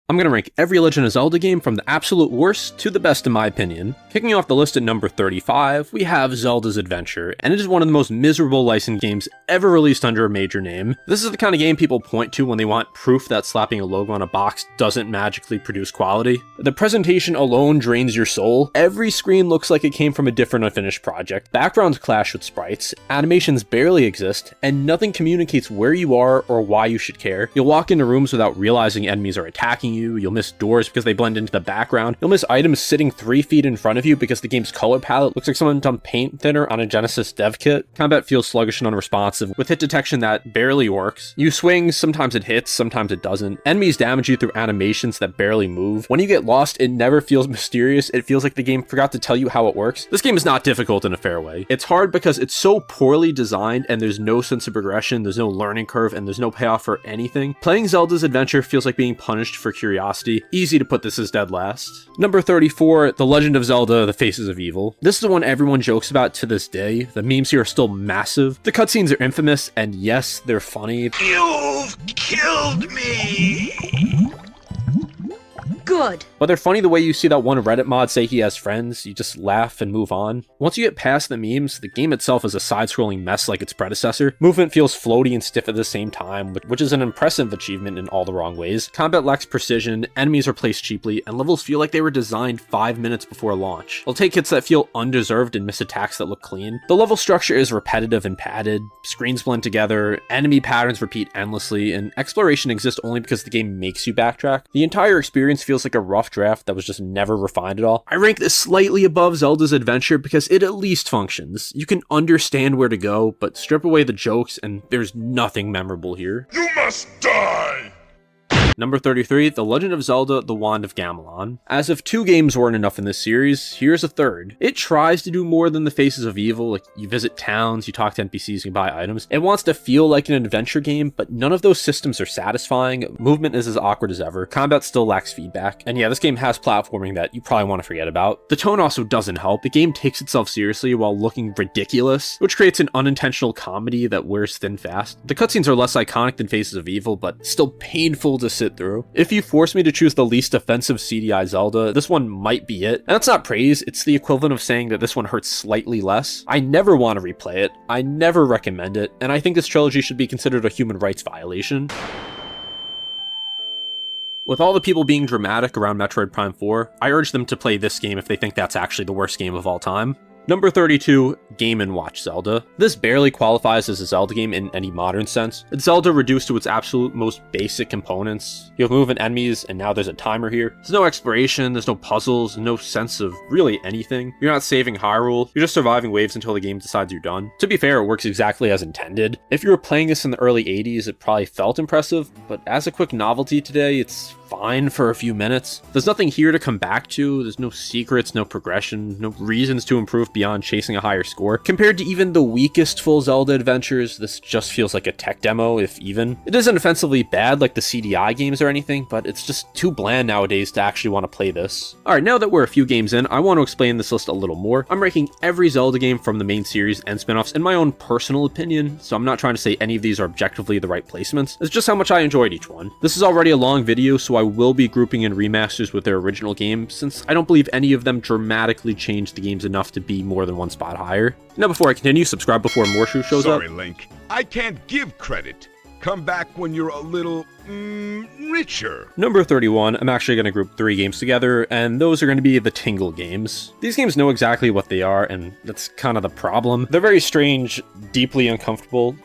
I'm gonna rank every Legend of Zelda game from the absolute worst to the best in my opinion. Kicking off the list at number 35, we have Zelda's Adventure, and it is one of the most miserable licensed games ever released under a major name. This is the kind of game people point to when they want proof that slapping a logo on a box doesn't magically produce quality. The presentation alone drains your soul. Every screen looks like it came from a different unfinished project. Backgrounds clash with sprites, animations barely exist, and nothing communicates where you are or why you should care. You'll walk into rooms without realizing enemies are attacking you, you'll miss doors because they blend into the background, you'll miss items sitting 3 feet in front of you because the game's color palette looks like someone dumped paint thinner on a Genesis dev kit. Combat feels sluggish and unresponsive, with hit detection that barely works. You swing, sometimes it hits, sometimes it doesn't. Enemies damage you through animations that barely move. When you get lost, it never feels mysterious, it feels like the game forgot to tell you how it works. This game is not difficult in a fair way. It's hard because it's so poorly designed and there's no sense of progression, there's no learning curve, and there's no payoff for anything. Playing Zelda's Adventure feels like being punished for curiosity. Easy to put this as dead last. Number 34, The Legend of Zelda, The Faces of Evil. This is the one everyone jokes about to this day. The memes here are still massive. The cutscenes are infamous, and yes, they're funny. You've killed me! Good. But they're funny the way you see that one Reddit mod say he has friends, you just laugh and move on. Once you get past the memes, the game itself is a side-scrolling mess like its predecessor. Movement feels floaty and stiff at the same time, which is an impressive achievement in all the wrong ways. Combat lacks precision, enemies are placed cheaply, and levels feel like they were designed 5 minutes before launch. They'll take hits that feel undeserved and miss attacks that look clean. The level structure is repetitive and padded, screens blend together, enemy patterns repeat endlessly, and exploration exists only because the game makes you backtrack. The entire experience feels like a rough draft that was just never refined at all. I rank this slightly above Zelda's Adventure because it at least functions. You can understand where to go, but strip away the jokes and there's nothing memorable here. You must die! Number 33, The Legend of Zelda, The Wand of Gamelon. As if 2 games weren't enough in this series, here's a third. It tries to do more than the Faces of Evil, like you visit towns, you talk to NPCs, you buy items. It wants to feel like an adventure game, but none of those systems are satisfying. Movement is as awkward as ever. Combat still lacks feedback. And yeah, this game has platforming that you probably want to forget about. The tone also doesn't help. The game takes itself seriously while looking ridiculous, which creates an unintentional comedy that wears thin fast. The cutscenes are less iconic than Faces of Evil, but still painful to sit through. If you force me to choose the least offensive CDI Zelda, this one might be it. And that's not praise, it's the equivalent of saying that this one hurts slightly less. I never want to replay it, I never recommend it, and I think this trilogy should be considered a human rights violation. With all the people being dramatic around Metroid Prime 4, I urge them to play this game if they think that's actually the worst game of all time. Number 32, Game & Watch Zelda. This barely qualifies as a Zelda game in any modern sense. It's Zelda reduced to its absolute most basic components. You have movement enemies, and now there's a timer here. There's no exploration, there's no puzzles, no sense of really anything. You're not saving Hyrule, you're just surviving waves until the game decides you're done. To be fair, it works exactly as intended. If you were playing this in the early 80s, it probably felt impressive, but as a quick novelty today, it's fine for a few minutes. There's nothing here to come back to, there's no secrets, no progression, no reasons to improve beyond chasing a higher score. Compared to even the weakest full Zelda adventures, this just feels like a tech demo, if even. It isn't offensively bad like the CDI games or anything, but it's just too bland nowadays to actually want to play this. Alright, now that we're a few games in, I want to explain this list a little more. I'm ranking every Zelda game from the main series and spin-offs in my own personal opinion, so I'm not trying to say any of these are objectively the right placements. It's just how much I enjoyed each one. This is already a long video, so I will be grouping in remasters with their original game, since I don't believe any of them dramatically changed the games enough to be more than one spot higher. Now before I continue, subscribe before more shows up. Sorry, Link. I can't give credit. Come back when you're a little, richer. Number 31, I'm actually going to group 3 games together, and those are going to be the Tingle games. These games know exactly what they are, and that's kind of the problem. They're very strange, deeply uncomfortable,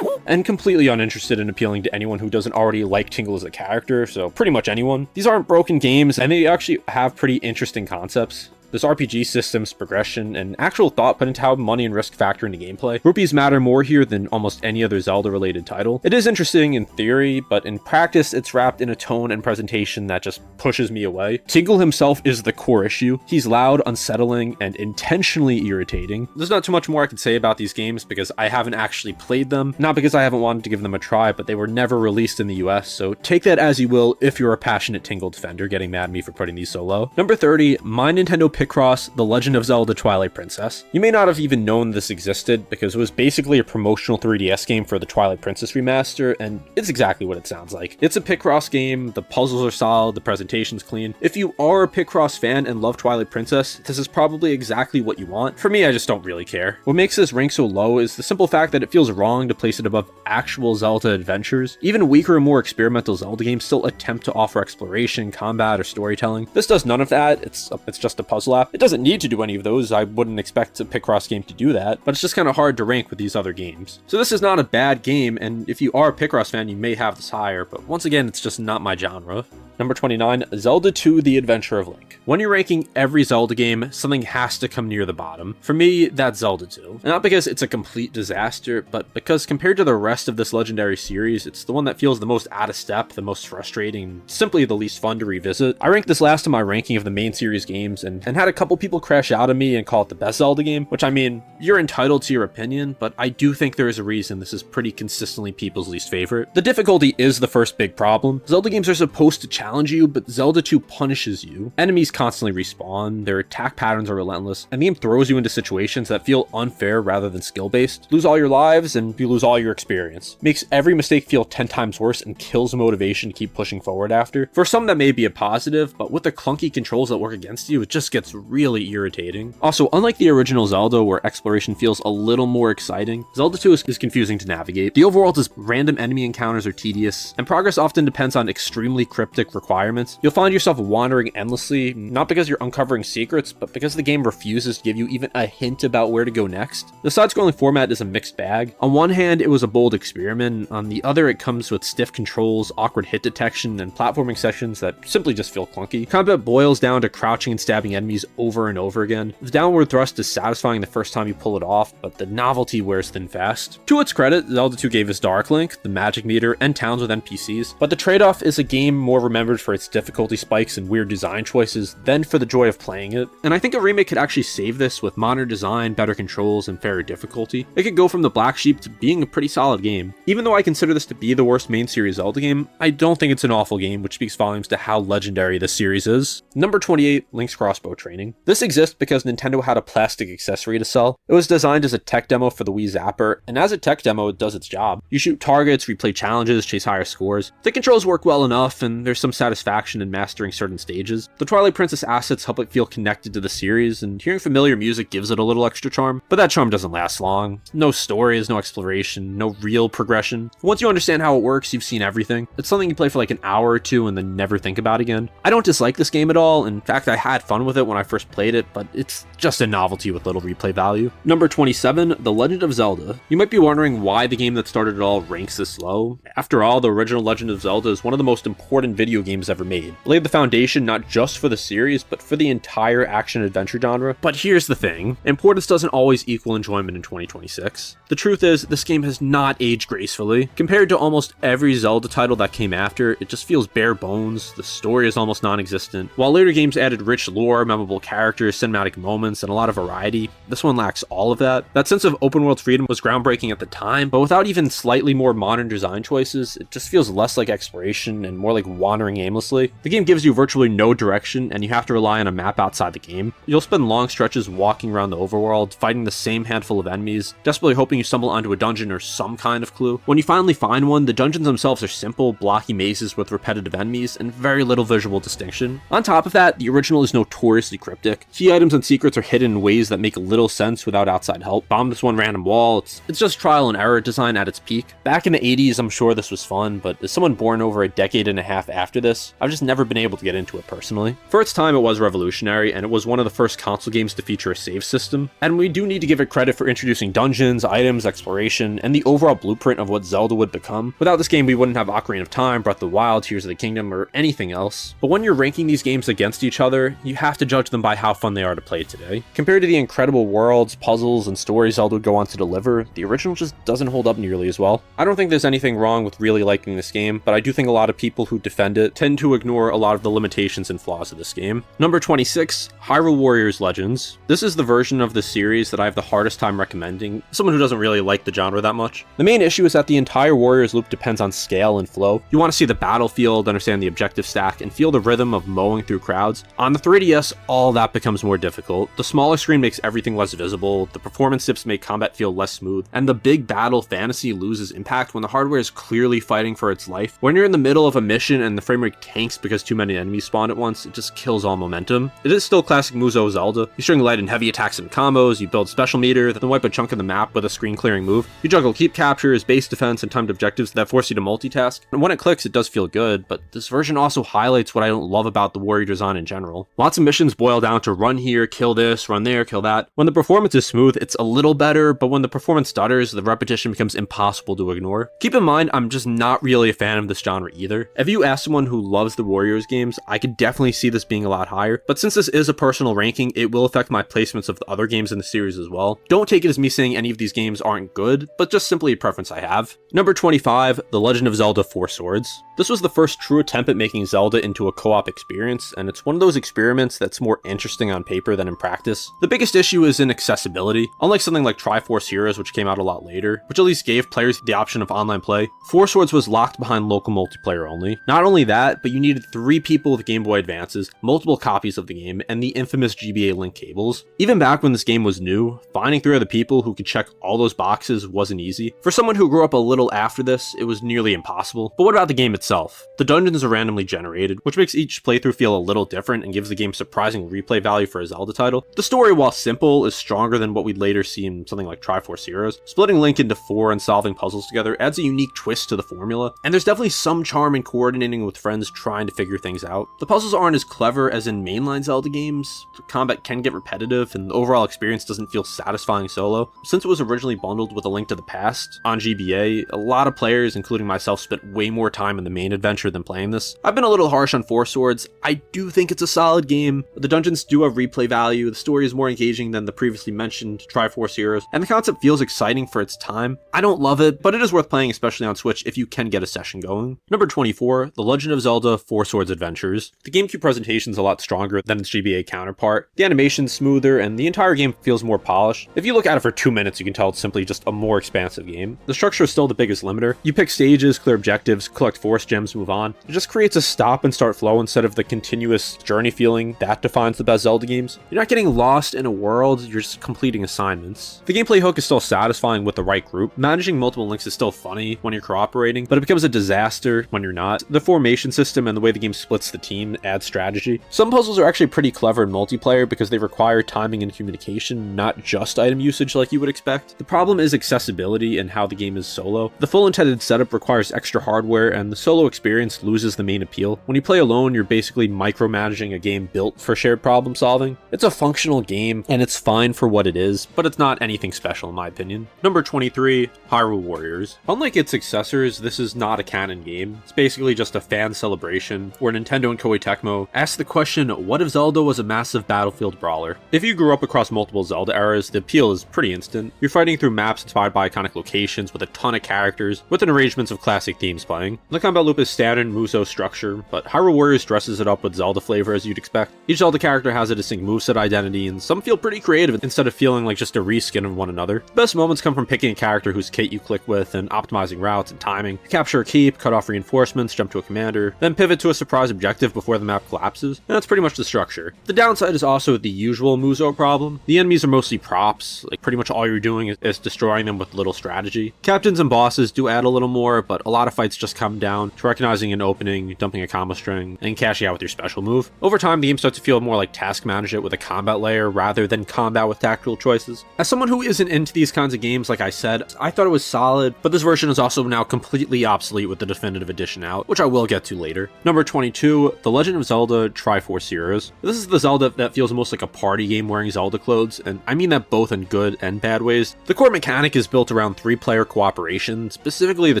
and completely uninterested in appealing to anyone who doesn't already like Tingle as a character, so pretty much anyone. These aren't broken games, and they actually have pretty interesting concepts. There's RPG systems, progression, and actual thought put into how money and risk factor into gameplay. Rupees matter more here than almost any other Zelda-related title. It is interesting in theory, but in practice, it's wrapped in a tone and presentation that just pushes me away. Tingle himself is the core issue. He's loud, unsettling, and intentionally irritating. There's not too much more I can say about these games because I haven't actually played them, not because I haven't wanted to give them a try, but they were never released in the US, so take that as you will if you're a passionate Tingle defender getting mad at me for putting these so low. Number 30, My Nintendo Picross: The Legend of Zelda Twilight Princess. You may not have even known this existed because it was basically a promotional 3DS game for the Twilight Princess remaster, and it's exactly what it sounds like. It's a Picross game, the puzzles are solid, the presentation's clean. If you are a Picross fan and love Twilight Princess, this is probably exactly what you want. For me, I just don't really care. What makes this rank so low is the simple fact that it feels wrong to place it above actual Zelda adventures. Even weaker and more experimental Zelda games still attempt to offer exploration, combat, or storytelling. This does none of that. It's just a puzzle app. It doesn't need to do any of those. I wouldn't expect a Picross game to do that, but it's just kind of hard to rank with these other games. So this is not a bad game, and if you are a Picross fan, you may have this higher, but once again, it's just not my genre. Number 29, Zelda 2: The Adventure of Link. When you're ranking every Zelda game, something has to come near the bottom. For me, that's Zelda 2. And not because it's a complete disaster, but because compared to the rest of this legendary series, it's the one that feels the most out of step, the most frustrating, simply the least fun to revisit. I ranked this last in my ranking of the main series games and had a couple people crash out on me and call it the best Zelda game, which, I mean, you're entitled to your opinion, but I do think there is a reason this is pretty consistently people's least favorite. The difficulty is the first big problem. Zelda games are supposed to challenge you, but Zelda 2 punishes you. Enemies constantly respawn, their attack patterns are relentless, and the game throws you into situations that feel unfair rather than skill-based. Lose all your lives, and you lose all your experience. Makes every mistake feel 10 times worse and kills motivation to keep pushing forward after. For some, that may be a positive, but with the clunky controls that work against you, it just gets really irritating. Also, unlike the original Zelda, where exploration feels a little more exciting, Zelda 2 is confusing to navigate. The overworld is random enemy encounters are tedious, and progress often depends on extremely cryptic requirements. You'll find yourself wandering endlessly, not because you're uncovering secrets, but because the game refuses to give you even a hint about where to go next. The side-scrolling format is a mixed bag. On one hand, it was a bold experiment. On the other, it comes with stiff controls, awkward hit detection, and platforming sections that simply just feel clunky. Combat boils down to crouching and stabbing enemies over and over again. The downward thrust is satisfying the first time you pull it off, but the novelty wears thin fast. To its credit, Zelda 2 gave us Dark Link, the magic meter, and towns with NPCs, but the trade-off is a game more remembered for its difficulty spikes and weird design choices than for the joy of playing it. And I think a remake could actually save this with modern design, better controls, and fairer difficulty. It could go from the black sheep to being a pretty solid game. Even though I consider this to be the worst main series Zelda game, I don't think it's an awful game, which speaks volumes to how legendary this series is. Number 28, Link's Crossbow Training. This exists because Nintendo had a plastic accessory to sell. It was designed as a tech demo for the Wii Zapper, and as a tech demo, it does its job. You shoot targets, replay challenges, chase higher scores. The controls work well enough, and there's some satisfaction in mastering certain stages. The Twilight Princess assets help it feel connected to the series, and hearing familiar music gives it a little extra charm, but that charm doesn't last long. No stories, no exploration, no real progression. Once you understand how it works, you've seen everything. It's something you play for like an hour or two and then never think about again. I don't dislike this game at all. In fact, I had fun with it when I first played it, but it's just a novelty with little replay value. Number 27, The Legend of Zelda. You might be wondering why the game that started it all ranks this low. After all, the original Legend of Zelda is one of the most important video games ever made. It laid the foundation not just for the series, but for the entire action-adventure genre. But here's the thing, importance doesn't always equal enjoyment in 2026. The truth is, this game has not aged gracefully. Compared to almost every Zelda title that came after, it just feels bare bones, the story is almost non-existent. While later games added rich lore, memorable characters, cinematic moments, and a lot of variety, this one lacks all of that. That sense of open-world freedom was groundbreaking at the time, but without even slightly more modern design choices, it just feels less like exploration and more like wandering aimlessly. The game gives you virtually no direction, and you have to rely on a map outside the game. You'll spend long stretches walking around the overworld, fighting the same handful of enemies, desperately hoping you stumble onto a dungeon or some kind of clue. When you finally find one, the dungeons themselves are simple, blocky mazes with repetitive enemies, and very little visual distinction. On top of that, the original is notoriously cryptic. Key items and secrets are hidden in ways that make little sense without outside help. Bomb this one random wall, it's just trial and error design at its peak. Back in the 80s, I'm sure this was fun, but as someone born over a decade and a half after this, I've just never been able to get into it personally. For its time, it was revolutionary, and it was one of the first console games to feature a save system, and we do need to give it credit for introducing dungeons, items, exploration, and the overall blueprint of what Zelda would become. Without this game, we wouldn't have Ocarina of Time, Breath of the Wild, Tears of the Kingdom, or anything else. But when you're ranking these games against each other, you have to judge them by how fun they are to play today. Compared to the incredible worlds, puzzles, and stories Zelda would go on to deliver, the original just doesn't hold up nearly as well. I don't think there's anything wrong with really liking this game, but I do think a lot of people who defend it that tend to ignore a lot of the limitations and flaws of this game. Number 26, Hyrule Warriors Legends. This is the version of the series that I have the hardest time recommending, someone who doesn't really like the genre that much. The main issue is that the entire Warriors loop depends on scale and flow. You want to see the battlefield, understand the objective stack, and feel the rhythm of mowing through crowds. On the 3DS, all that becomes more difficult. The smaller screen makes everything less visible, the performance dips make combat feel less smooth, and the big battle fantasy loses impact when the hardware is clearly fighting for its life. When you're in the middle of a mission and the frame rate tanks because too many enemies spawn at once, it just kills all momentum. It is still classic Musou Zelda. You string light and heavy attacks and combos, you build special meter, then wipe a chunk of the map with a screen clearing move. You juggle keep captures, base defense, and timed objectives that force you to multitask. And when it clicks, it does feel good, but this version also highlights what I don't love about the warrior design in general. Lots of missions boil down to run here, kill this, run there, kill that. When the performance is smooth, it's a little better, but when the performance stutters, the repetition becomes impossible to ignore. Keep in mind, I'm just not really a fan of this genre either. If you ask someone who loves the Warriors games, I could definitely see this being a lot higher, but since this is a personal ranking, it will affect my placements of the other games in the series as well. Don't take it as me saying any of these games aren't good, but just simply a preference I have. Number 25, The Legend of Zelda 4 Swords. This was the first true attempt at making Zelda into a co-op experience, and it's one of those experiments that's more interesting on paper than in practice. The biggest issue is in accessibility. Unlike something like Triforce Heroes, which came out a lot later, which at least gave players the option of online play, 4 Swords was locked behind local multiplayer only. Not only that, but you needed 3 people with Game Boy Advances, multiple copies of the game, and the infamous GBA link cables. Even back when this game was new, finding 3 other people who could check all those boxes wasn't easy. For someone who grew up a little after this, it was nearly impossible. But what about the game itself? The dungeons are randomly generated, which makes each playthrough feel a little different and gives the game surprising replay value for a Zelda title. The story, while simple, is stronger than what we'd later see in something like Triforce Heroes. Splitting Link into 4 and solving puzzles together adds a unique twist to the formula, and there's definitely some charm in coordinating with friends trying to figure things out. The puzzles aren't as clever as in mainline Zelda games, the combat can get repetitive, and the overall experience doesn't feel satisfying solo. Since it was originally bundled with A Link to the Past on GBA, a lot of players, including myself, spent way more time in the main adventure than playing this. I've been a little harsh on 4 Swords. I do think it's a solid game. The dungeons do have replay value, the story is more engaging than the previously mentioned Triforce Heroes, and the concept feels exciting for its time. I don't love it, but it is worth playing, especially on Switch if you can get a session going. Number 24, The Legend of Zelda 4 Swords Adventures. The GameCube presentation is a lot stronger than its GBA counterpart. The animation's smoother, and the entire game feels more polished. If you look at it for 2 minutes, you can tell it's simply just a more expansive game. The structure is still the biggest limiter. You pick stages, clear objectives, collect force gems, move on. It just creates a stop and start flow instead of the continuous journey feeling that defines the best Zelda games. You're not getting lost in a world, you're just completing assignments. The gameplay hook is still satisfying with the right group. Managing multiple links is still funny when you're cooperating, but it becomes a disaster when you're not. The formation system and the way the game splits the team adds strategy. Some puzzles are actually pretty clever in multiplayer because they require timing and communication, not just item usage like you would expect. The problem is accessibility and how the game is solo. The full intended setup requires extra hardware, and the solo experience loses the main appeal. When you play alone, you're basically micromanaging a game built for shared problem solving. It's a functional game, and it's fine for what it is, but it's not anything special in my opinion. Number 23, Hyrule Warriors. Unlike its successors, this is not a canon game. It's basically just a fan celebration, where Nintendo and Koei Tecmo ask the question, what if Zelda was a massive battlefield brawler? If you grew up across multiple Zelda eras, the appeal is pretty instant. You're fighting through maps inspired by iconic locations with a ton of characters, with an arrangements of classic themes playing. The combat loop is standard Musou structure, but Hyrule Warriors dresses it up with Zelda flavor as you'd expect. Each Zelda character has a distinct moveset identity, and some feel pretty creative instead of feeling like just a reskin of one another. The best moments come from picking a character whose kit you click with and optimizing routes and timing. Capture a keep, cut off reinforcements, jump to a commander, then pivot to a surprise objective before the map collapses, and that's pretty much the structure. The downside is also the usual Musou problem. The enemies are mostly props, like pretty much all you're doing is destroying them with little strategy. Captains and bosses do add a little more, but a lot of fights just come down to recognizing an opening, dumping a combo string, and cashing out with your special move. Over time, the game starts to feel more like task management with a combat layer rather than combat with tactical choices. As someone who isn't into these kinds of games, like I said, I thought it was solid, but this version is also now completely obsolete with the definitive edition out, which I will get to later. Number 22, The Legend of Zelda Triforce Heroes. This is the Zelda that feels most like a party game wearing Zelda clothes, and I mean that both in good and bad ways. The core mechanic is built around 3-player cooperation, specifically the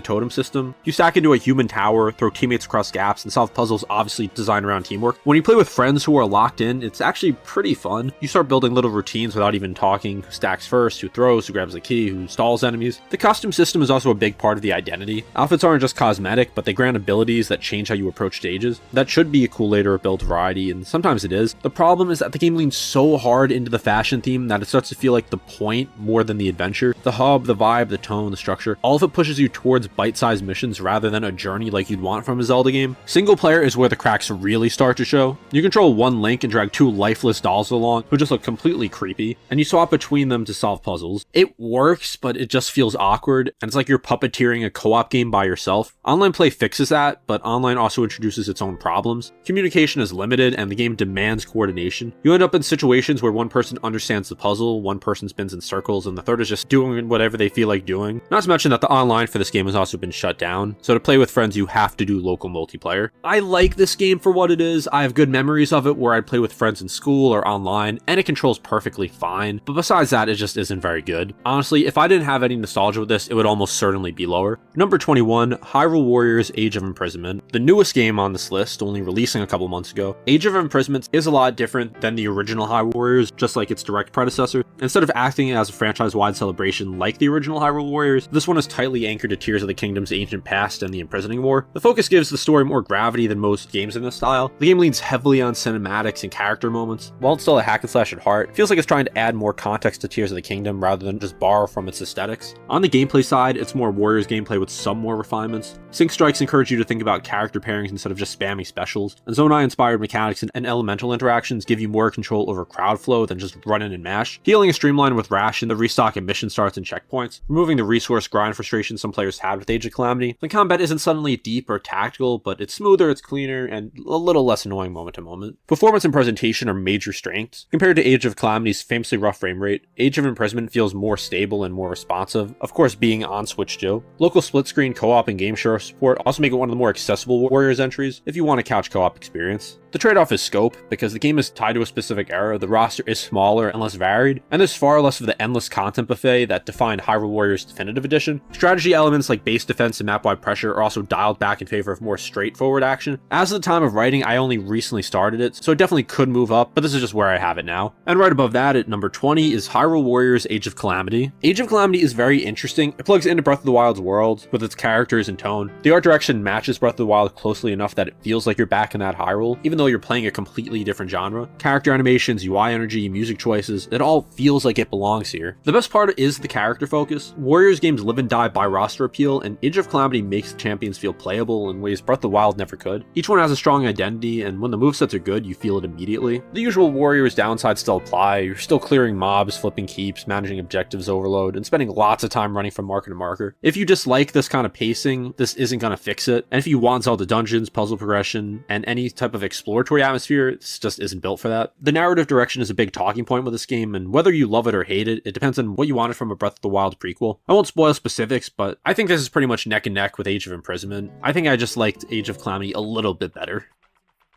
totem system. You stack into a human tower, throw teammates across gaps, and solve puzzles obviously designed around teamwork. When you play with friends who are locked in, it's actually pretty fun. You start building little routines without even talking, who stacks first, who throws, who grabs the key, who stalls enemies. The costume system is also a big part of the identity. Outfits aren't just cosmetic, but they grant abilities that change change how you approach stages. That should be a cool way to build variety, and sometimes it is. The problem is that the game leans so hard into the fashion theme that it starts to feel like the point more than the adventure. The hub, the vibe, the tone, the structure, all of it pushes you towards bite-sized missions rather than a journey like you'd want from a Zelda game. Single player is where the cracks really start to show. You control one Link and drag two lifeless dolls along who just look completely creepy, and you swap between them to solve puzzles. It works, but it just feels awkward, and it's like you're puppeteering a co-op game by yourself. Online play fixes that, but online also introduces its own problems. Communication is limited, and the game demands coordination. You end up in situations where one person understands the puzzle, one person spins in circles, and the third is just doing whatever they feel like doing. Not to mention that the online for this game has also been shut down, so to play with friends you have to do local multiplayer. I like this game for what it is. I have good memories of it where I'd play with friends in school or online, and it controls perfectly fine, but besides that, it just isn't very good. Honestly, if I didn't have any nostalgia with this, it would almost certainly be lower. Number 21, Hyrule Warriors Age of Imprisonment. The newest game on this list, only releasing a couple months ago. Age of Imprisonment is a lot different than the original Hyrule Warriors, just like its direct predecessor. Instead of acting as a franchise-wide celebration like the original Hyrule Warriors, this one is tightly anchored to Tears of the Kingdom's ancient past and the imprisoning war. The focus gives the story more gravity than most games in this style. The game leans heavily on cinematics and character moments. While it's still a hack and slash at heart, it feels like it's trying to add more context to Tears of the Kingdom rather than just borrow from its aesthetics. On the gameplay side, it's more Warriors gameplay with some more refinements. Sync strikes encourage you to think about character pairings instead of just spamming specials, and Zonai-inspired mechanics and elemental interactions give you more control over crowd flow than just run in and mash. Healing is streamlined with ration, the restock at mission starts and checkpoints, removing the resource grind frustration some players had with Age of Calamity. The combat isn't suddenly deep or tactical, but it's smoother, it's cleaner, and a little less annoying moment to moment. Performance and presentation are major strengths. Compared to Age of Calamity's famously rough frame rate, Age of Imprisonment feels more stable and more responsive, of course being on Switch too. Local split-screen co-op and game share support also make it one of the more accessible Warriors entries if you want a couch co-op experience. The trade-off is scope. Because the game is tied to a specific era, the roster is smaller and less varied, and there's far less of the endless content buffet that defined Hyrule Warriors Definitive Edition. Strategy elements like base defense and map-wide pressure are also dialed back in favor of more straightforward action. As of the time of writing, I only recently started it, so it definitely could move up, but this is just where I have it now. And right above that, at number 20, is Hyrule Warriors Age of Calamity. Age of Calamity is very interesting. It plugs into Breath of the Wild's world with its characters and tone. The art direction matches Breath of the Wild closely enough that it feels like you're back in that Hyrule, even though you're playing a completely different genre. Character animations, UI energy, music choices, it all feels like it belongs here. The best part is the character focus. Warriors games live and die by roster appeal, and Age of Calamity makes the champions feel playable in ways Breath of the Wild never could. Each one has a strong identity, and when the movesets are good, you feel it immediately. The usual Warriors downsides still apply. You're still clearing mobs, flipping keeps, managing objectives overload, and spending lots of time running from marker to marker. If you dislike this kind of pacing, this isn't gonna fix it. And if you want Zelda dungeons, puzzle progression, and any type of exploratory atmosphere, this just isn't built for that. The narrative direction is a big talking point with this game, and whether you love it or hate it, it depends on what you wanted from a Breath of the Wild prequel. I won't spoil specifics, but I think this is pretty much neck and neck with Age of Imprisonment. I think I just liked Age of Calamity a little bit better.